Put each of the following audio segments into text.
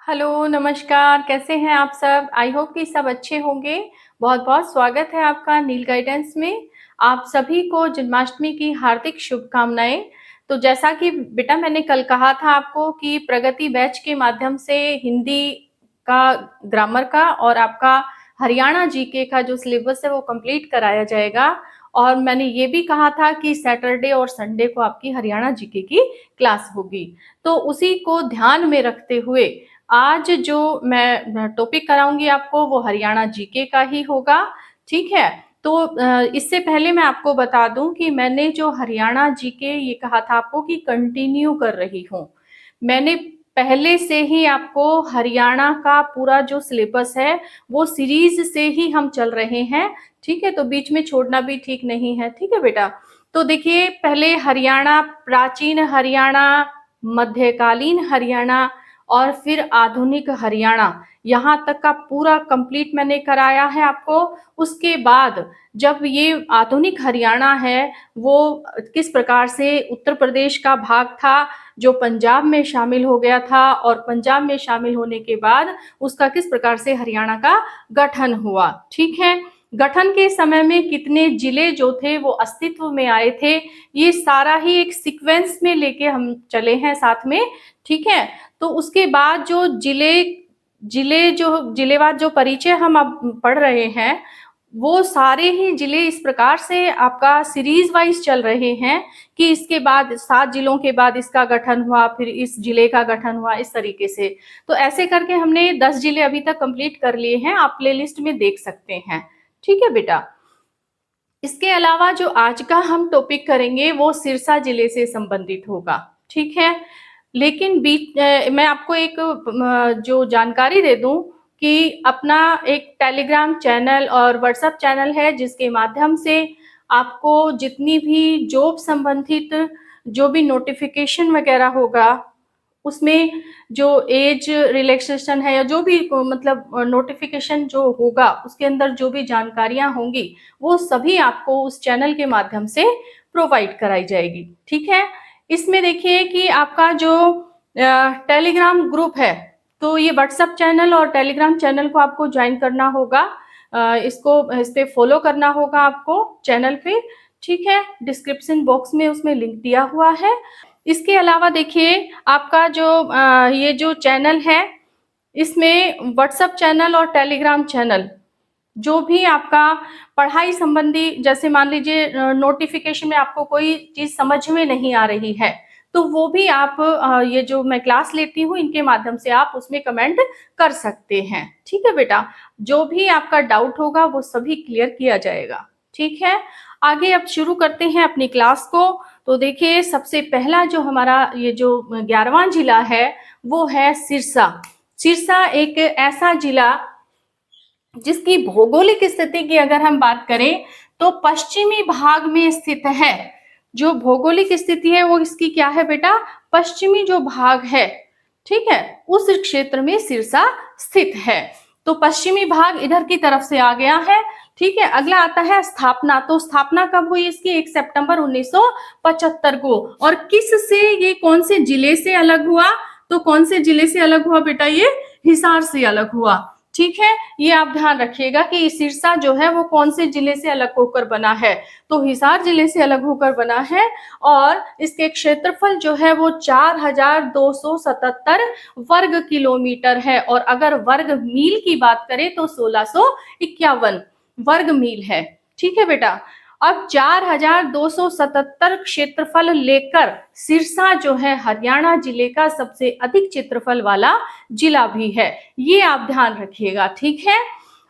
Hello, नमस्कार, कैसे हैं आप सब? आई होप कि सब अच्छे होंगे। बहुत-बहुत स्वागत है आपका नील गाइडेंस में। आप सभी को जन्माष्टमी की हार्दिक शुभकामनाएँ। तो जैसा कि बेटा मैंने कल कहा था आपको कि प्रगति बैच के माध्यम से हिंदी का, ग्रामर का और आपका हरियाणा जीके का जो सिलेबस है वो कंप्लीट कराया जाएगा। और मैंने ये भी कहा था कि सैटरडे और संडे को आपकी हरियाणा जीके की क्लास होगी। तो उसी को ध्यान में रखते हुए आज जो मैं टॉपिक कराऊंगी आपको वो हरियाणा जीके का ही होगा, ठीक है। तो इससे पहले मैं आपको बता दूं कि मैंने जो हरियाणा जीके ये कहा था आपको कि कंटिन्यू कर रही हूँ। मैंने पहले से ही आपको हरियाणा का पूरा जो सिलेबस है वो सीरीज से ही हम चल रहे हैं, ठीक है। तो बीच में छोड़ना भी ठीक नहीं है, ठीक है बेटा। तो देखिए, पहले हरियाणा, प्राचीन हरियाणा, मध्यकालीन हरियाणा और फिर आधुनिक हरियाणा, यहाँ तक का पूरा कंप्लीट मैंने कराया है आपको। उसके बाद जब ये आधुनिक हरियाणा है वो किस प्रकार से उत्तर प्रदेश का भाग था जो पंजाब में शामिल हो गया था, और पंजाब में शामिल होने के बाद उसका किस प्रकार से हरियाणा का गठन हुआ, ठीक है। गठन के समय में कितने जिले जो थे वो अस्तित्व में आए थे, ये सारा ही एक सीक्वेंस में लेके हम चले हैं साथ में, ठीक है। तो उसके बाद जो जिलेवार जो परिचय हम अब पढ़ रहे हैं वो सारे ही जिले इस प्रकार से आपका सीरीज वाइज चल रहे हैं कि इसके बाद 7 जिलों के बाद इसका गठन हुआ, फिर इस जिले का गठन हुआ, इस तरीके से। तो ऐसे करके हमने 10 जिले अभी तक कंप्लीट कर लिए हैं, आप प्लेलिस्ट में देख सकते हैं, ठीक है बेटा। इसके अलावा जो आज का हम टॉपिक करेंगे वो सिरसा जिले से संबंधित होगा, ठीक है। लेकिन मैं आपको एक जो जानकारी दे दूं कि अपना एक टेलीग्राम चैनल और व्हाट्सएप चैनल है जिसके माध्यम से आपको जितनी भी जॉब संबंधित जो भी नोटिफिकेशन वगैरह होगा उसमें जो एज रिलैक्सेशन है या जो भी मतलब नोटिफिकेशन जो होगा उसके अंदर जो भी जानकारियां होंगी वो सभी आपको उस चैनल के माध्यम से प्रोवाइड कराई जाएगी, ठीक है। इसमें देखिए कि आपका जो टेलीग्राम ग्रुप है, तो ये व्हाट्सएप चैनल और टेलीग्राम चैनल को आपको ज्वाइन करना होगा, इस पे फॉलो करना होगा आपको चैनल पे, ठीक है। डिस्क्रिप्शन बॉक्स में उसमें लिंक दिया हुआ है। इसके अलावा देखिए आपका जो ये जो चैनल है इसमें व्हाट्सएप चैनल और टेलीग्राम चैनल जो भी आपका पढ़ाई संबंधी, जैसे मान लीजिए नोटिफिकेशन में आपको कोई चीज समझ में नहीं आ रही है तो वो भी आप ये जो मैं क्लास लेती हूँ इनके माध्यम से आप उसमें कमेंट कर सकते हैं, ठीक है बेटा। जो भी आपका डाउट होगा वो सभी क्लियर किया जाएगा, ठीक है। आगे अब शुरू करते हैं अपनी क्लास को। तो देखिए, सबसे पहला जो हमारा ये जो 11वां जिला है वो है सिरसा। सिरसा एक ऐसा जिला जिसकी भौगोलिक स्थिति की अगर हम बात करें तो पश्चिमी भाग में स्थित है। जो भौगोलिक स्थिति है वो इसकी क्या है बेटा, पश्चिमी जो भाग है, ठीक है, उस क्षेत्र में सिरसा स्थित है। तो पश्चिमी भाग इधर की तरफ से आ गया है, ठीक है। अगला आता है स्थापना। तो स्थापना कब हुई इसकी, 1 सितंबर 1975 को। और किस से, ये कौन से जिले से अलग हुआ, तो कौन से जिले से अलग हुआ बेटा, ये हिसार से अलग हुआ, ठीक है। ये आप ध्यान रखिएगा कि सिरसा जो है वो कौन से जिले से अलग होकर बना है, तो हिसार जिले से अलग होकर बना है। और इसके क्षेत्रफल जो है वो 4277 वर्ग किलोमीटर है, और अगर वर्ग मील की बात करें तो 1651 वर्ग मील है, ठीक है बेटा। अब 4277 क्षेत्रफल लेकर सिरसा जो है हरियाणा जिले का सबसे अधिक क्षेत्रफल वाला जिला भी है, ये आप ध्यान रखिएगा, ठीक है।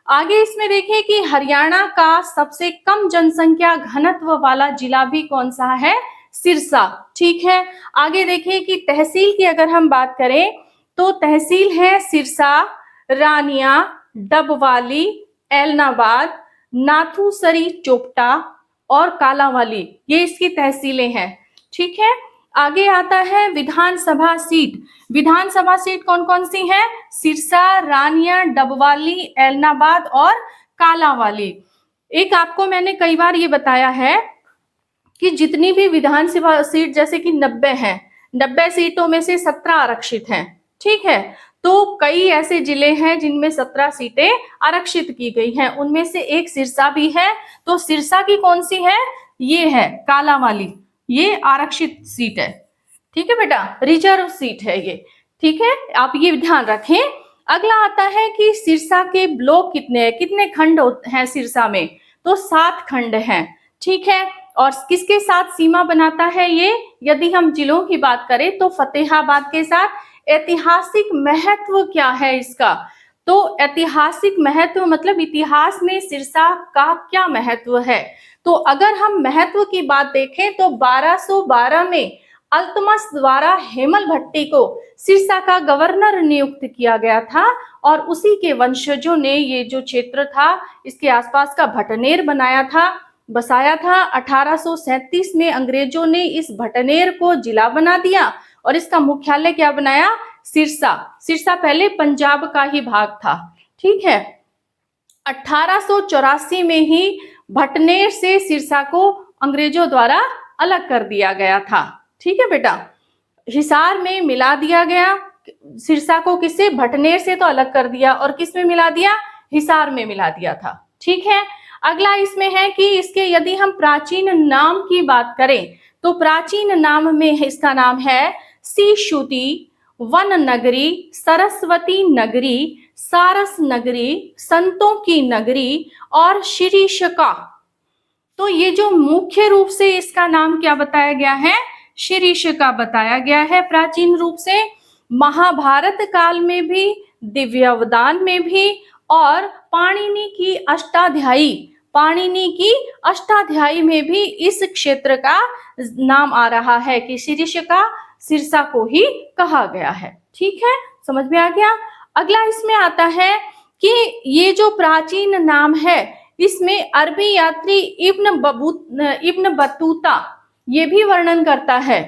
आगे इसमें देखिए कि हरियाणा का सबसे कम जनसंख्या घनत्व वाला जिला भी कौन सा है, सिरसा, ठीक है। आगे देखिए कि तहसील की अगर हम बात करें तो तहसील है सिरसा, रानिया, डबवाली, एलनाबाद, नाथूसरी चोपटा और कालांवाली, ये इसकी तहसीलें हैं, ठीक है। आगे आता है विधानसभा सीट। विधानसभा सीट कौन कौन सी है, सिरसा, रानिया, डबवाली, एलनाबाद और कालांवाली। एक आपको मैंने कई बार ये बताया है कि जितनी भी विधानसभा सीट जैसे कि 90 हैं, 90 सीटों में से 17 आरक्षित हैं, ठीक है। तो कई ऐसे जिले हैं जिनमें 17 सीटें आरक्षित की गई हैं, उनमें से एक सिरसा भी है। तो सिरसा की कौन सी है? ये है काला वाली, ये आरक्षित सीट है। ठीक है बेटा, रिजर्व सीट है ये। ठीक है, आप ये ध्यान रखें। अगला आता है कि सिरसा के ब्लॉक कितने हैं, कितने खंड हैं सिरसा में? तो 7 खंड हैं। ठीक है, और किसके साथ सीमा बनाता है ये? यदि हम जिलों की बात करें तो फतेहाबाद के साथ। ऐतिहासिक महत्व क्या है इसका? तो ऐतिहासिक महत्व मतलब इतिहास में सिरसा का क्या महत्व है? तो अगर हम महत्व की बात देखें तो 1212 में अल्तमश द्वारा हेमल भट्टी को सिरसा का गवर्नर नियुक्त किया गया था, और उसी के वंशजों ने ये जो क्षेत्र था इसके आसपास का भटनेर बसाया था। 1837 में अंग्रेजों ने इस भटनेर को जिला बना दिया और इसका मुख्यालय क्या बनाया? सिरसा। सिरसा पहले पंजाब का ही भाग था। ठीक है, 1884 में ही भटनेर से सिरसा को अंग्रेजों द्वारा अलग कर दिया गया था। ठीक है बेटा, हिसार में मिला दिया गया सिरसा को। किससे? भटनेर से तो अलग कर दिया, और किस में मिला दिया? हिसार में मिला दिया था। ठीक है, अगला इसमें है कि इसके यदि हम प्राचीन नाम की बात करें तो प्राचीन नाम में इसका नाम है सीशुति, वन नगरी, सरस्वती नगरी, सारस नगरी, संतों की नगरी और शिरीषका। तो ये जो मुख्य रूप से इसका नाम क्या बताया गया है? शिरीषका बताया गया है प्राचीन रूप से। महाभारत काल में भी, दिव्यावदान में भी, और पाणिनि की अष्टाध्यायी में भी इस क्षेत्र का नाम आ रहा है कि शिरीषका सिरसा को ही कहा गया है। ठीक है, समझ में आ गया। अगला इसमें आता है कि ये जो प्राचीन नाम है इसमें अरबी यात्री इब्न बतूता ये भी वर्णन करता है।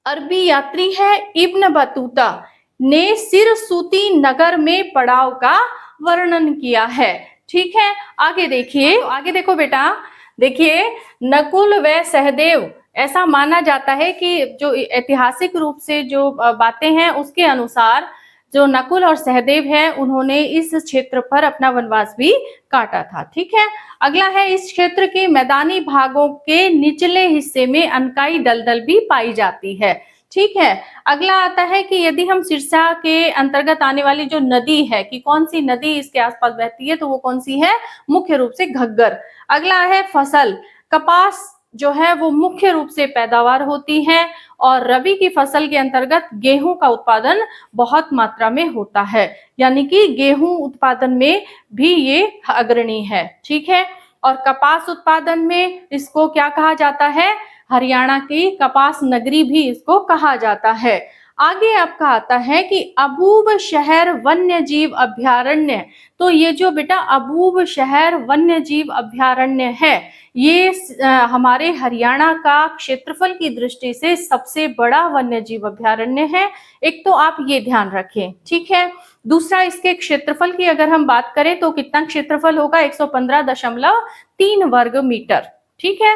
अरबी यात्री है इब्न बतूता ने सिरसूती नगर में पड़ाव का वर्णन किया है। ठीक है, आगे देखिए, आगे देखो बेटा, देखिए नकुल व सहदेव, ऐसा माना जाता है कि जो ऐतिहासिक रूप से जो बातें हैं उसके अनुसार जो नकुल और सहदेव हैं उन्होंने इस क्षेत्र पर अपना वनवास भी काटा था। ठीक है, अगला है इस क्षेत्र के मैदानी भागों के निचले हिस्से में अनकाई दलदल भी पाई जाती है। ठीक है, अगला आता है कि यदि हम सिरसा के अंतर्गत आने वाली जो नदी है कि कौन सी नदी इसके आसपास बहती है, तो वो कौन सी है? मुख्य रूप से घग्गर। अगला है फसल। कपास जो है वो मुख्य रूप से पैदावार होती है, और रबी की फसल के अंतर्गत गेहूं का उत्पादन बहुत मात्रा में होता है, यानी कि गेहूं उत्पादन में भी ये अग्रणी है। ठीक है, और कपास उत्पादन में इसको क्या कहा जाता है? हरियाणा की कपास नगरी भी इसको कहा जाता है। आगे आपका आता है कि अबूब शहर वन्य जीव अभयारण्य। तो ये जो बेटा अबूब शहर वन्य जीव अभयारण्य है, ये हमारे हरियाणा का क्षेत्रफल की दृष्टि से सबसे बड़ा वन्य जीव अभयारण्य है। एक तो आप ये ध्यान रखें। ठीक है, दूसरा इसके क्षेत्रफल की अगर हम बात करें तो कितना क्षेत्रफल होगा? 115.3 वर्ग मीटर। ठीक है,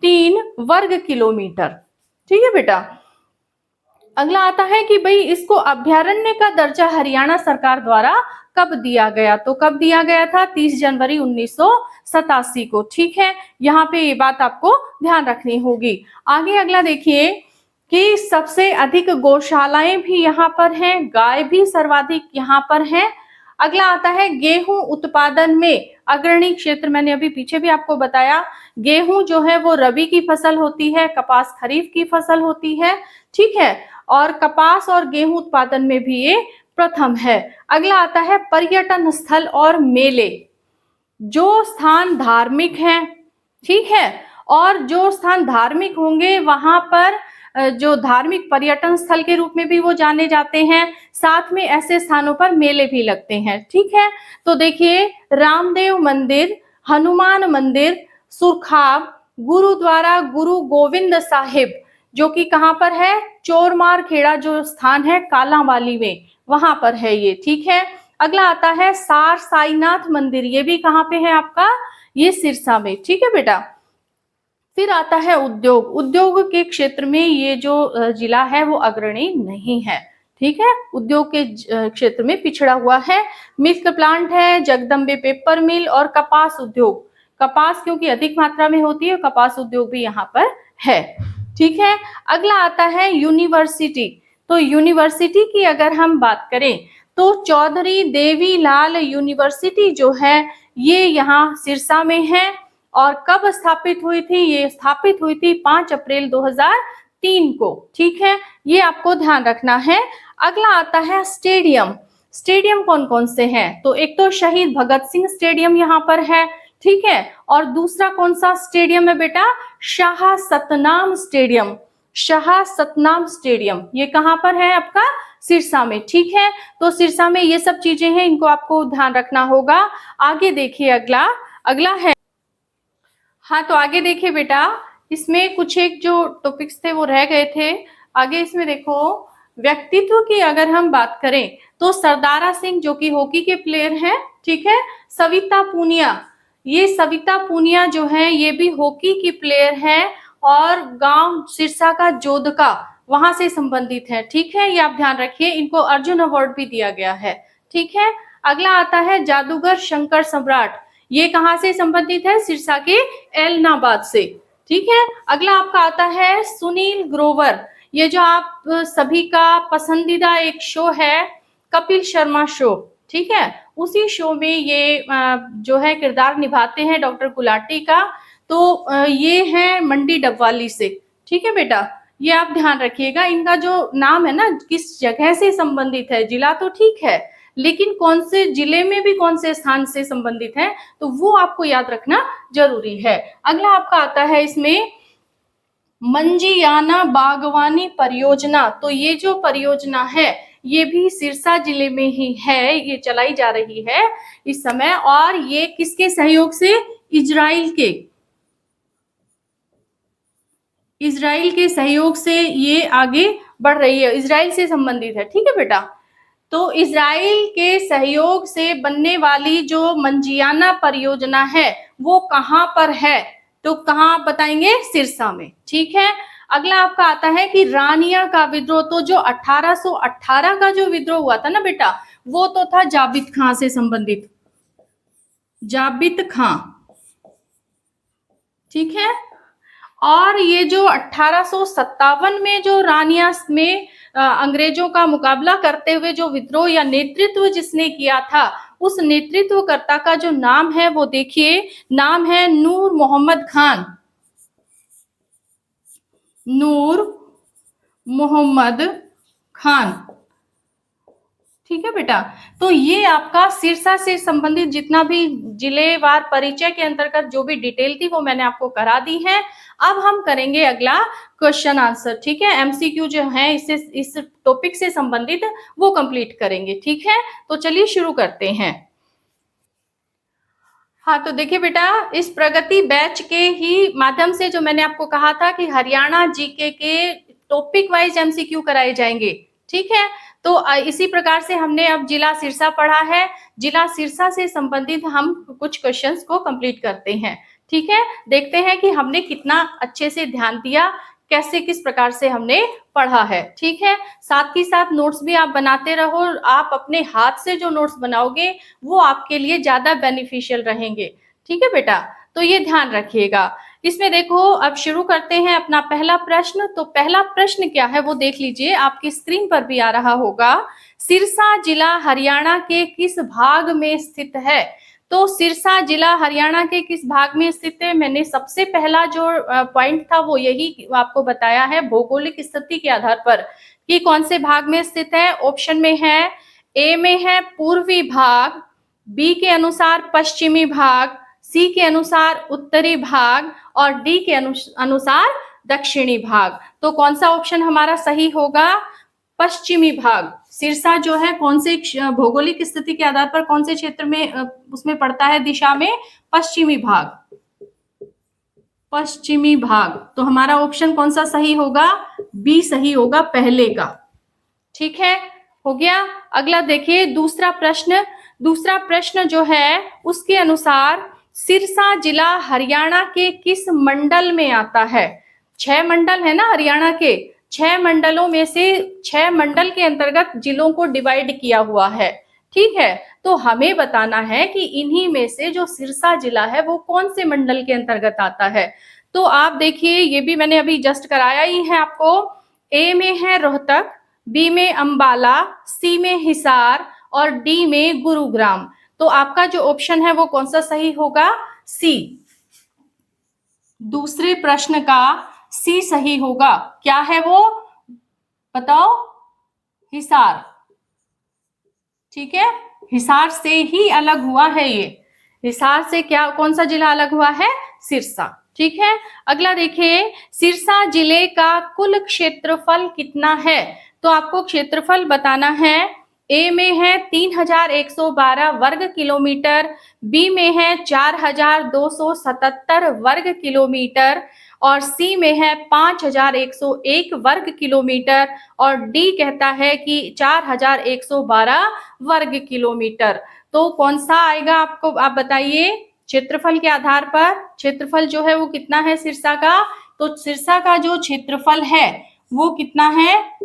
3 वर्ग किलोमीटर। ठीक है बेटा, अगला आता है कि भाई इसको अभयारण्य का दर्जा हरियाणा सरकार द्वारा कब दिया गया? तो कब दिया गया था? 30 जनवरी 1987 को। ठीक है, यहाँ पे ये बात आपको ध्यान रखनी होगी। आगे अगला देखिए कि सबसे अधिक गौशालाएं भी यहाँ पर हैं, गाय भी सर्वाधिक यहाँ पर हैं। अगला आता है गेहूं उत्पादन में अग्रणी क्षेत्र। मैंने अभी पीछे भी आपको बताया, गेहूं जो है वो रबी की फसल होती है, कपास खरीफ की फसल होती है। ठीक है, और कपास और गेहूं उत्पादन में भी ये प्रथम है। अगला आता है पर्यटन स्थल और मेले। जो स्थान धार्मिक हैं, ठीक है, और जो स्थान धार्मिक होंगे वहां पर जो धार्मिक पर्यटन स्थल के रूप में भी वो जाने जाते हैं, साथ में ऐसे स्थानों पर मेले भी लगते हैं। ठीक है, तो देखिए रामदेव मंदिर, हनुमान मंदिर, सुरखाब, गुरुद्वारा गुरु गोविंद साहिब जो कि कहाँ पर है? चोरमार खेड़ा जो स्थान है कालांवाली में, वहां पर है ये। ठीक है, अगला आता है सार साईनाथ मंदिर, ये भी कहाँ पे है आपका? ये सिरसा में। ठीक है बेटा, फिर आता है उद्योग। उद्योग के क्षेत्र में ये जो जिला है वो अग्रणी नहीं है। ठीक है, उद्योग के क्षेत्र में पिछड़ा हुआ है। मिल्क प्लांट है, जगदम्बे पेपर मिल और कपास उद्योग। कपास क्योंकि अधिक मात्रा में होती है, कपास उद्योग भी यहाँ पर है। ठीक है, अगला आता है यूनिवर्सिटी। तो यूनिवर्सिटी की अगर हम बात करें तो चौधरी देवीलाल यूनिवर्सिटी जो है ये यहाँ सिरसा में है। और कब स्थापित हुई थी? ये स्थापित हुई थी 5 अप्रैल 2003 को। ठीक है, ये आपको ध्यान रखना है। अगला आता है स्टेडियम। स्टेडियम कौन कौन से हैं? तो एक तो शहीद भगत सिंह स्टेडियम यहाँ पर है, ठीक है। और दूसरा कौन सा स्टेडियम है बेटा? शाह सतनाम स्टेडियम। शाह सतनाम स्टेडियम ये कहाँ पर है आपका? सिरसा में। ठीक है, तो सिरसा में ये सब चीजें हैं, इनको आपको ध्यान रखना होगा। आगे देखिए, अगला है, हाँ तो आगे देखिए बेटा, इसमें कुछ एक जो टॉपिक्स थे वो रह गए थे। आगे इसमें देखो, व्यक्तित्व की अगर हम बात करें तो सरदारा सिंह जो कि हॉकी के प्लेयर हैं, ठीक है। सविता पूनिया, ये सविता पूनिया जो है ये भी हॉकी की प्लेयर है और गांव सिरसा का जोधका वहां से संबंधित है। ठीक है, ये आप ध्यान रखिए, इनको अर्जुन अवार्ड भी दिया गया है। ठीक है, अगला आता है जादूगर शंकर सम्राट। ये कहाँ से संबंधित है? सिरसा के एलनाबाद से। ठीक है, अगला आपका आता है सुनील ग्रोवर। ये जो आप सभी का पसंदीदा एक शो है कपिल शर्मा शो, ठीक है, उसी शो में ये जो है किरदार निभाते हैं डॉक्टर गुलाटी का। तो ये है मंडी डबवाली से। ठीक है बेटा, ये आप ध्यान रखिएगा, इनका जो नाम है ना किस जगह से संबंधित है, जिला तो ठीक है लेकिन कौन से जिले में भी कौन से स्थान से संबंधित है तो वो आपको याद रखना जरूरी है। अगला आपका आता है इसमें मंजीयाना बागवानी परियोजना। तो ये जो परियोजना है ये भी सिरसा जिले में ही है, ये चलाई जा रही है इस समय। और ये किसके सहयोग से? इजराइल के सहयोग से ये आगे बढ़ रही है, इजराइल से संबंधित है। ठीक है बेटा, तो इजराइल के सहयोग से बनने वाली जो मंजियाना परियोजना है वो कहाँ पर है? तो कहाँ आप बताएंगे? सिरसा में। ठीक है, अगला आपका आता है कि रानिया का विद्रोह। तो जो 1818 का जो विद्रोह हुआ था ना बेटा, वो तो था जाबित खां से संबंधित, जाबित खां। ठीक है, और ये जो 1857 में जो रानिया में अंग्रेजों का मुकाबला करते हुए जो विद्रोह या नेतृत्व जिसने किया था, उस नेतृत्वकर्ता का जो नाम है वो देखिए, नाम है नूर मोहम्मद खान। नूर मोहम्मद खान। ठीक है बेटा, तो ये आपका सिरसा से संबंधित जितना भी जिलेवार परिचय के अंतर्गत जो भी डिटेल थी वो मैंने आपको करा दी है। अब हम करेंगे अगला क्वेश्चन आंसर। ठीक है, एमसीक्यू जो है इससे इस टॉपिक से संबंधित वो कंप्लीट करेंगे। ठीक है, तो चलिए शुरू करते हैं। हाँ तो देखिए बेटा, इस प्रगति बैच के ही माध्यम से जो मैंने आपको कहा था कि हरियाणा जीके के टॉपिक वाइज एमसीक्यू कराए जाएंगे। ठीक है, तो इसी प्रकार से हमने अब जिला सिरसा पढ़ा है। जिला सिरसा से संबंधित हम कुछ क्वेश्चंस को कंप्लीट करते हैं। ठीक है, देखते हैं कि हमने कितना अच्छे से ध्यान दिया, कैसे किस प्रकार से हमने पढ़ा है। ठीक है, साथ ही साथ नोट्स भी आप बनाते रहो। आप अपने हाथ से जो नोट्स बनाओगे वो आपके लिए ज्यादा बेनिफिशियल रहेंगे। ठीक है बेटा, तो ये ध्यान रखिएगा। इसमें देखो, अब शुरू करते हैं अपना पहला प्रश्न। तो पहला प्रश्न क्या है वो देख लीजिए, आपकी स्क्रीन पर भी आ रहा होगा। सिरसा जिला हरियाणा के किस भाग में स्थित है? तो सिरसा जिला हरियाणा के किस भाग में स्थित है? मैंने सबसे पहला जो पॉइंट था वो यही आपको बताया है, भौगोलिक स्थिति के आधार पर कि कौन से भाग में स्थित है। ऑप्शन में है, ए में है पूर्वी भाग, बी के अनुसार पश्चिमी भाग, सी के अनुसार उत्तरी भाग और डी के अनुसार दक्षिणी भाग। तो कौन सा ऑप्शन हमारा सही होगा? पश्चिमी भाग। सिरसा जो है कौन से भौगोलिक स्थिति के आधार पर कौन से क्षेत्र में उसमें पड़ता है? दिशा में पश्चिमी भाग। पश्चिमी भाग, तो हमारा ऑप्शन कौन सा सही होगा? बी सही होगा, पहले का। ठीक है, हो गया। अगला देखिए दूसरा प्रश्न। दूसरा प्रश्न जो है उसके अनुसार सिरसा जिला हरियाणा के किस मंडल में आता है? 6 मंडल है ना हरियाणा के, 6 मंडलों में से 6 मंडल के अंतर्गत जिलों को डिवाइड किया हुआ है, ठीक है। तो हमें बताना है कि इन्हीं में से जो सिरसा जिला है वो कौन से मंडल के अंतर्गत आता है। तो आप देखिए, ये भी मैंने अभी जस्ट कराया ही है आपको। ए में है रोहतक, बी में अंबाला, सी में हिसार और डी में गुरुग्राम। तो आपका जो ऑप्शन है वो कौन सा सही होगा? सी। दूसरे प्रश्न का सी सही होगा। क्या है वो बताओ? हिसार, ठीक है। हिसार से ही अलग हुआ है ये। हिसार से क्या, कौन सा जिला अलग हुआ है? सिरसा, ठीक है। अगला देखिए, सिरसा जिले का कुल क्षेत्रफल कितना है? तो आपको क्षेत्रफल बताना है। ए में है 3112 वर्ग किलोमीटर, बी में है 4277 वर्ग किलोमीटर और सी में है 5101 वर्ग किलोमीटर और डी कहता है कि 4112 वर्ग किलोमीटर। तो कौन सा आएगा आपको, आप बताइए। क्षेत्रफल के आधार पर क्षेत्रफल जो है वो कितना है सिरसा का? तो सिरसा का जो क्षेत्रफल है वो कितना है?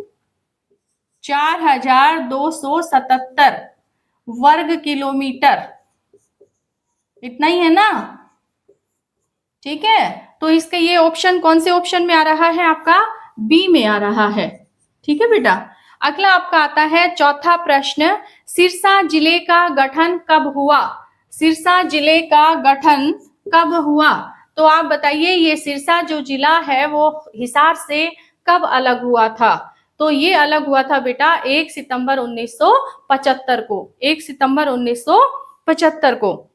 4277 वर्ग किलोमीटर, इतना ही है ना, ठीक है। तो इसका ये ऑप्शन कौन से ऑप्शन में आ रहा है? आपका बी में आ रहा है, ठीक है बेटा। अगला आपका आता है चौथा प्रश्न, सिरसा जिले का गठन कब हुआ? सिरसा जिले का गठन कब हुआ? तो आप बताइए, ये सिरसा जो जिला है वो हिसार से कब अलग हुआ था? तो ये अलग हुआ था बेटा 1 सितंबर 1975 को, 1 सितंबर 1975 को।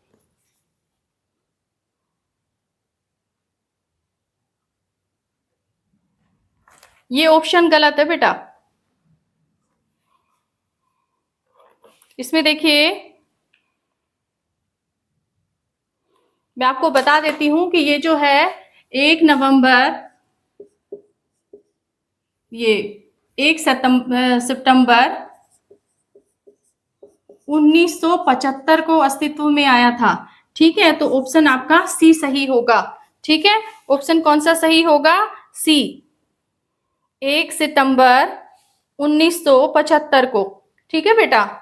ये ऑप्शन गलत है बेटा। इसमें देखिए, मैं आपको बता देती हूं कि ये जो है 1 नवंबर, ये 1 सितंबर 1975 को अस्तित्व में आया था, ठीक है। तो ऑप्शन आपका सी सही होगा, ठीक है। ऑप्शन कौन सा सही होगा? सी, 1 सितंबर 1975 को, ठीक है बेटा।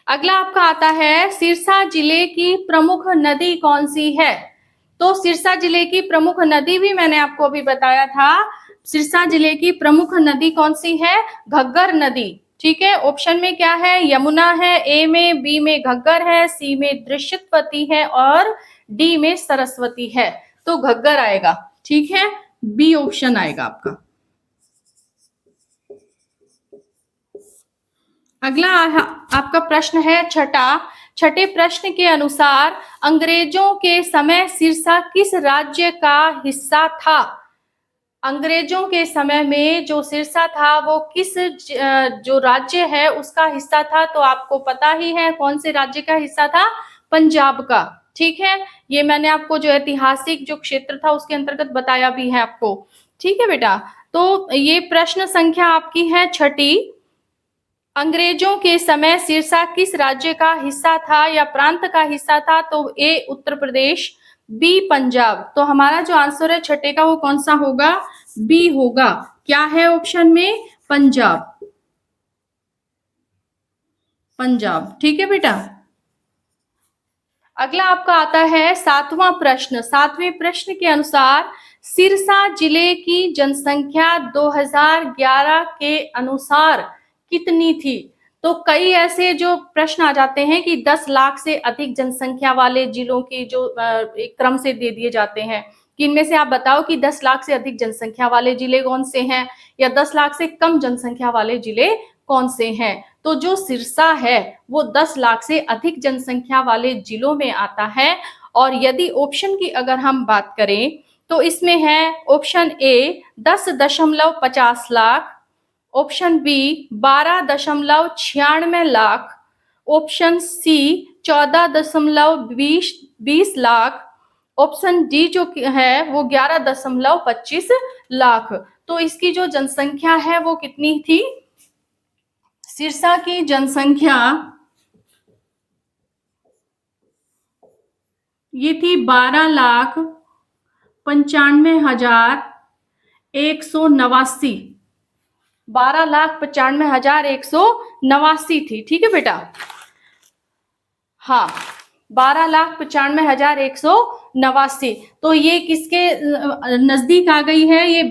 अगला आपका आता है, सिरसा जिले की प्रमुख नदी कौन सी है? तो सिरसा जिले की प्रमुख नदी भी मैंने आपको अभी बताया था। सिरसा जिले की प्रमुख नदी कौन सी है? घग्गर नदी, ठीक है। ऑप्शन में क्या है? यमुना है, ए में, बी में घग्गर है, सी में दृश्यवती है और डी में सरस्वती है। तो घग्गर आएगा, ठीक है। बी ऑप्शन आएगा आपका। अगला आपका प्रश्न है छठे प्रश्न के अनुसार अंग्रेजों के समय सिरसा किस राज्य का हिस्सा था? अंग्रेजों के समय में जो सिरसा था वो किस जो राज्य है उसका हिस्सा था? तो आपको पता ही है कौन से राज्य का हिस्सा था? पंजाब का, ठीक है। ये मैंने आपको जो ऐतिहासिक जो क्षेत्र था उसके अंतर्गत बताया भी है आपको, ठीक है बेटा। तो ये प्रश्न संख्या आपकी है छठी। अंग्रेजों के समय सिरसा किस राज्य का हिस्सा था या प्रांत का हिस्सा था? तो ए उत्तर प्रदेश, बी पंजाब। तो हमारा जो आंसर है छठे का वो कौन सा होगा? बी होगा। क्या है ऑप्शन में? पंजाब, पंजाब, ठीक है बेटा। अगला आपका आता है सातवां प्रश्न। सातवें प्रश्न के अनुसार सिरसा जिले की जनसंख्या 2011 के अनुसार कितनी थी? तो कई ऐसे जो प्रश्न आ जाते हैं कि 10 लाख से अधिक जनसंख्या वाले जिलों की जो एक क्रम से दे दिए जाते हैं कि इनमें से आप बताओ कि 10 लाख से अधिक जनसंख्या वाले जिले कौन से हैं या 10 लाख से कम जनसंख्या वाले जिले कौन से हैं? तो जो सिरसा है वो 10 लाख से अधिक जनसंख्या वाले जिलों में आता है। और यदि ऑप्शन की अगर हम बात करें तो इसमें है option A 10.50 lakh, option B 12.96 lakh, option C 14.20 lakh, option D जो है वो 11.25 लाख। तो इसकी जो जनसंख्या है वो कितनी थी? सिरसा की जनसंख्या ये थी 12,95,189। 12,95,189 थी। ठीक है बेटा, हाँ 12,95,189। तो ये किसके नजदीक आ गई है? ये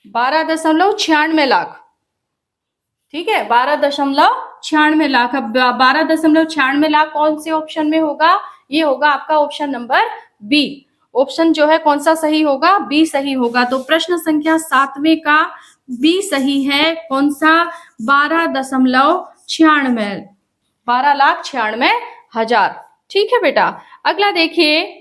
12.96 लाख। ठीक है, 12.96 लाख। अब 12.96 लाख कौन से ऑप्शन में होगा? ये होगा आपका ऑप्शन नंबर बी। ऑप्शन जो है कौन सा सही होगा? बी सही होगा। तो प्रश्न संख्या 7वें का बी सही है। कौन सा? 12.96, 12,96,000। ठीक है बेटा, अगला देखिए,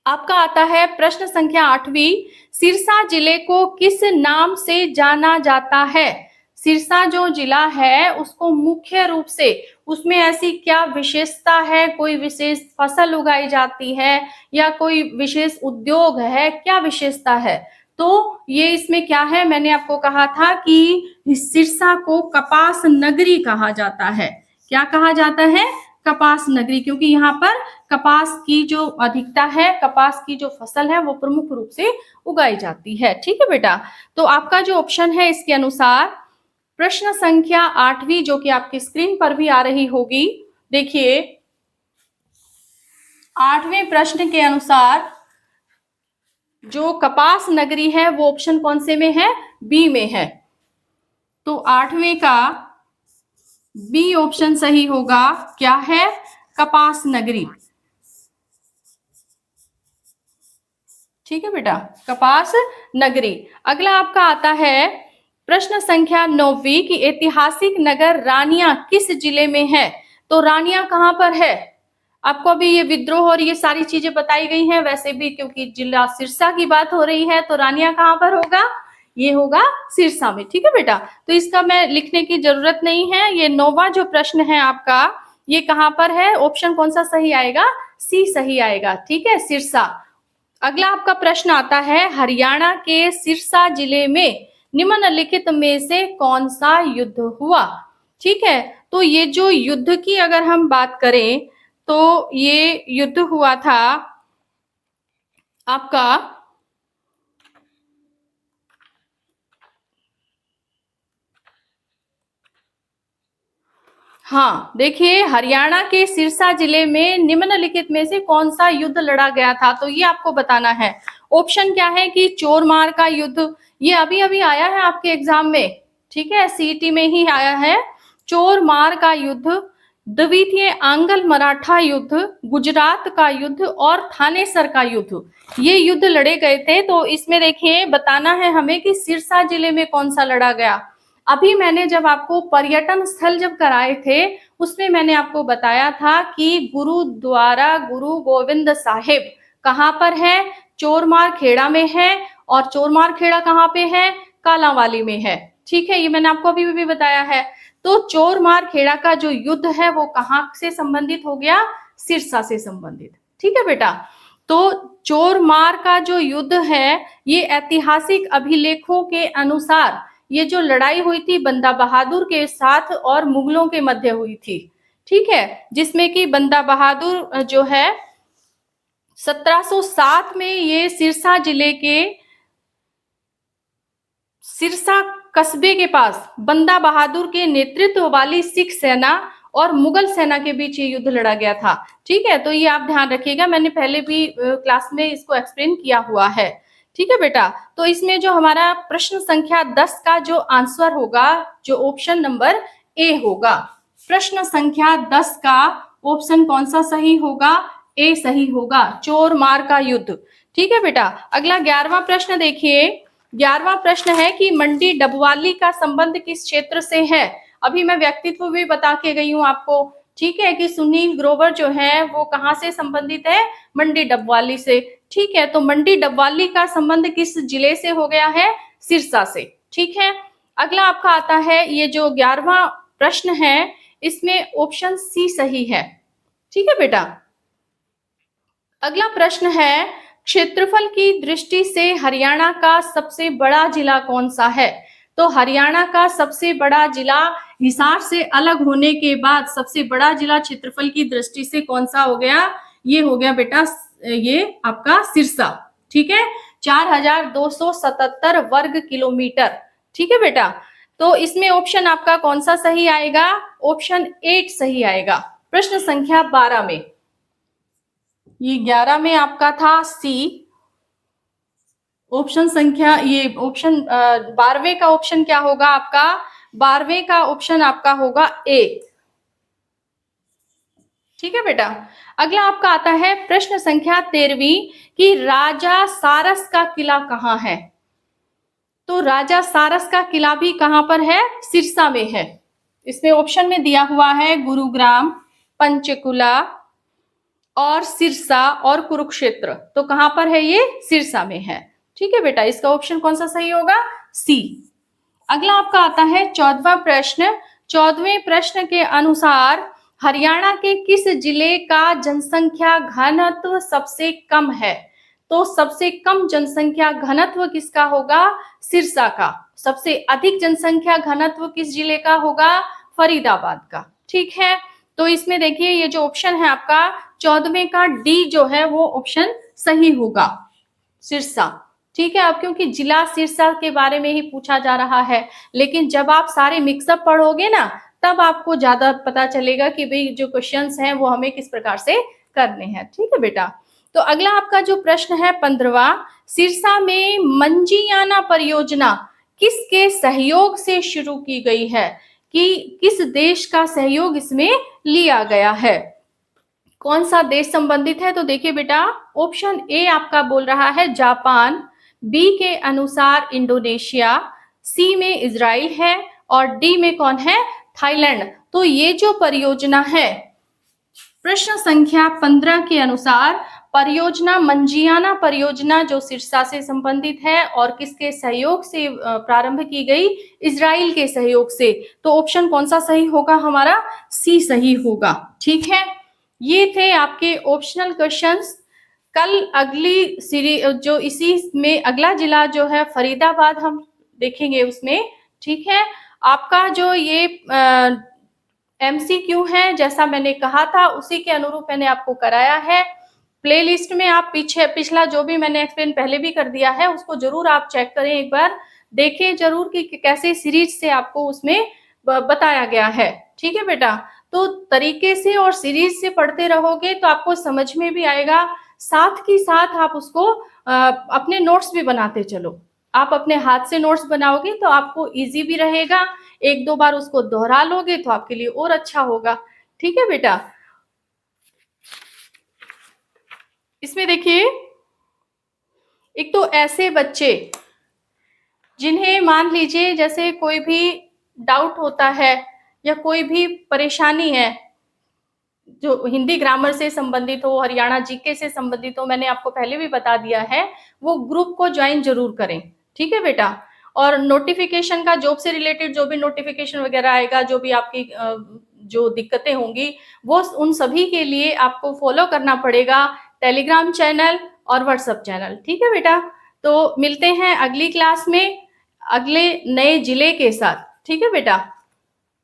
आपका आता है प्रश्न संख्या 8वीं। सिरसा जिले को किस नाम से जाना जाता है? सिरसा जो जिला है उसको मुख्य रूप से, उसमें ऐसी क्या विशेषता है? कोई विशेष फसल उगाई जाती है या कोई विशेष उद्योग है? क्या विशेषता है? तो ये इसमें क्या है? मैंने आपको कहा था कि सिरसा को कपास नगरी कहा जाता है। क्या कहा जाता है? कपास नगरी, क्योंकि यहाँ पर कपास की जो अधिकता है, कपास की जो फसल है वो प्रमुख रूप से उगाई जाती है। ठीक है बेटा, तो आपका जो ऑप्शन है इसके अनुसार प्रश्न संख्या 8वीं, जो कि आपकी स्क्रीन पर भी आ रही होगी, देखिए 8वें प्रश्न के अनुसार जो कपास नगरी है वो ऑप्शन कौन से में है? बी में है। तो 8वें का बी ऑप्शन सही होगा। क्या है? कपास नगरी। ठीक है बेटा, कपास नगरी। अगला आपका आता है प्रश्न संख्या 9वीं की ऐतिहासिक नगर रानिया किस जिले में है? तो रानिया कहां पर है? आपको अभी ये विद्रोह और ये सारी चीजें बताई गई हैं, वैसे भी क्योंकि जिला सिरसा की बात हो रही है तो रानिया कहां पर होगा? ये होगा सिरसा में। ठीक है बेटा, तो इसका मैं लिखने की जरूरत नहीं है। ये 9वां जो प्रश्न है आपका, ये कहां पर है? ऑप्शन कौन सा सही आएगा? सी सही आएगा। ठीक है, सिरसा। अगला आपका प्रश्न आता है, हरियाणा के सिरसा जिले में निम्नलिखित में से कौन सा युद्ध हुआ? ठीक है, तो ये जो युद्ध की अगर हम बात करें तो ये युद्ध हुआ था आपका, हाँ देखिए, हरियाणा के सिरसा जिले में निम्नलिखित में से कौन सा युद्ध लड़ा गया था? तो ये आपको बताना है। ऑप्शन क्या है कि चोरमार का युद्ध, ये अभी अभी आया है आपके एग्जाम में। ठीक है, सीईटी में ही आया है। चोरमार का युद्ध, द्वितीय आंग्ल मराठा युद्ध, गुजरात का युद्ध और थानेसर का युद्ध, ये युद्ध लड़े गए थे। तो इसमें देखिए बताना है हमें कि सिरसा जिले में कौन सा लड़ा गया। अभी मैंने जब आपको पर्यटन स्थल जब कराए थे उसमें मैंने आपको बताया था कि गुरुद्वारा गुरु गोविंद साहिब कहाँ पर है? चोरमार खेड़ा में है। और चोरमार खेड़ा कहाँ पे है? कालांवाली में है। ठीक है, ये मैंने आपको अभी भी बताया है। तो चोरमार खेड़ा का जो युद्ध है वो कहाँ से संबंधित हो गया? सिरसा से संबंधित। ठीक है बेटा, तो चोरमार का जो युद्ध है ये ऐतिहासिक अभिलेखों के अनुसार ये जो लड़ाई हुई थी बंदा बहादुर के साथ और मुगलों के मध्य हुई थी। ठीक है, जिसमें कि बंदा बहादुर जो है 1707 में ये सिरसा जिले के सिरसा कस्बे के पास बंदा बहादुर के नेतृत्व वाली सिख सेना और मुगल सेना के बीच ये युद्ध लड़ा गया था। ठीक है, तो ये आप ध्यान रखिएगा, मैंने पहले भी क्लास में इसको एक्सप्लेन किया हुआ है। ठीक है बेटा, तो इसमें जो हमारा प्रश्न संख्या 10 का जो आंसर होगा, जो ऑप्शन नंबर ए होगा। प्रश्न संख्या 10 का ऑप्शन कौन सा सही होगा? ए सही होगा, चोरमार का युद्ध। ठीक है बेटा, अगला 11वां प्रश्न देखिए। 11वां प्रश्न है कि मंडी डबवाली का संबंध किस क्षेत्र से है? अभी मैं व्यक्तित्व भी बता के गई हूँ आपको। ठीक है, कि सुनील ग्रोवर जो है वो कहाँ से संबंधित है? मंडी डबवाली से। ठीक है, तो मंडी डबवाली का संबंध किस जिले से हो गया है? सिरसा से। ठीक है, अगला आपका आता है, ये जो 11वां प्रश्न है इसमें ऑप्शन सी सही है। ठीक है बेटा, अगला प्रश्न है, क्षेत्रफल की दृष्टि से हरियाणा का सबसे बड़ा जिला कौन सा है? तो हरियाणा का सबसे बड़ा जिला हिसार से अलग होने के बाद सबसे बड़ा जिला क्षेत्रफल की दृष्टि से कौन सा हो गया? ये हो गया बेटा ये आपका सिरसा। ठीक है, 4277 वर्ग किलोमीटर। ठीक है बेटा, तो इसमें ऑप्शन आपका कौन सा सही आएगा? ऑप्शन 8 सही आएगा। प्रश्न संख्या 12 में, ये 11 में आपका था सी। ऑप्शन संख्या ये ऑप्शन 12वें का ऑप्शन क्या होगा आपका? 12वें का ऑप्शन आपका होगा ए। ठीक है बेटा, अगला आपका आता है प्रश्न संख्या 13वीं कि राजा सारस का किला कहाँ है? तो राजा सारस का किला भी कहां पर है? सिरसा में है। इसमें ऑप्शन में दिया हुआ है गुरुग्राम, पंचकुला और सिरसा और कुरुक्षेत्र। तो कहां पर है ये? सिरसा में है। ठीक है बेटा, इसका ऑप्शन कौन सा सही होगा? सी। अगला आपका आता है 14वां प्रश्न। 14वें प्रश्न के अनुसार हरियाणा के किस जिले का जनसंख्या घनत्व सबसे कम है? तो सबसे कम जनसंख्या घनत्व किसका होगा? सिरसा का। सबसे अधिक जनसंख्या घनत्व किस जिले का होगा? फरीदाबाद का। ठीक है, तो इसमें देखिए ये जो ऑप्शन है आपका 14वें का डी जो है वो ऑप्शन सही होगा, सिरसा। ठीक है, अब क्योंकि जिला सिरसा के बारे में ही पूछा जा रहा है, लेकिन जब आप सारे मिक्सअप पढ़ोगे ना तब आपको ज्यादा पता चलेगा कि भाई जो क्वेश्चंस हैं वो हमें किस प्रकार से करने हैं। ठीक है बेटा, तो अगला आपका जो प्रश्न है 15वां, सिरसा में मंजीयाना परियोजना किसके सहयोग से शुरू की गई है? कि किस देश का सहयोग इसमें लिया गया है? कौन सा देश संबंधित है? तो देखिए बेटा, ऑप्शन ए आपका बोल रहा है जापान, बी के अनुसार इंडोनेशिया, सी में इजराइल है और डी में कौन है? थाईलैंड। तो ये जो परियोजना है प्रश्न संख्या 15 के अनुसार परियोजना मंजियाना परियोजना जो सिरसा से संबंधित है और किसके सहयोग से प्रारंभ की गई? इजराइल के सहयोग से। तो ऑप्शन कौन सा सही होगा हमारा? सी सही होगा। ठीक है, ये थे आपके ऑप्शनल क्वेश्चंस। कल अगली सीरीज जो इसी में अगला जिला जो है फरीदाबाद हम देखेंगे उसमें। ठीक है, आपका जो ये MCQ है जैसा मैंने कहा था उसी के अनुरूप मैंने आपको कराया है। प्लेलिस्ट में आप पिछला जो भी मैंने एक्सप्लेन पहले भी कर दिया है उसको जरूर आप चेक करें, एक बार देखें जरूर कि कैसे सीरीज से आपको उसमें बताया गया है। ठीक है बेटा, तो तरीके से और सीरीज से पढ़ते रहोगे तो आपको समझ में भी आएगा, साथ ही साथ आप उसको अपने नोट्स भी बनाते चलो। आप अपने हाथ से नोट्स बनाओगे तो आपको इजी भी रहेगा, एक दो बार उसको दोहरा लोगे तो आपके लिए और अच्छा होगा। ठीक है बेटा, इसमें देखिए एक तो ऐसे बच्चे जिन्हें मान लीजिए जैसे कोई भी डाउट होता है या कोई भी परेशानी है जो हिंदी ग्रामर से संबंधित हो, हरियाणा जीके से संबंधित हो, मैंने आपको पहले भी बता दिया है, वो ग्रुप को ज्वाइन जरूर करें। ठीक है बेटा, और नोटिफिकेशन का जॉब से रिलेटेड जो भी नोटिफिकेशन वगैरह आएगा, जो भी आपकी जो दिक्कतें होंगी वो उन सभी के लिए आपको फॉलो करना पड़ेगा टेलीग्राम चैनल और व्हाट्सएप चैनल। ठीक है बेटा, तो मिलते हैं अगली क्लास में अगले नए जिले के साथ। ठीक है बेटा।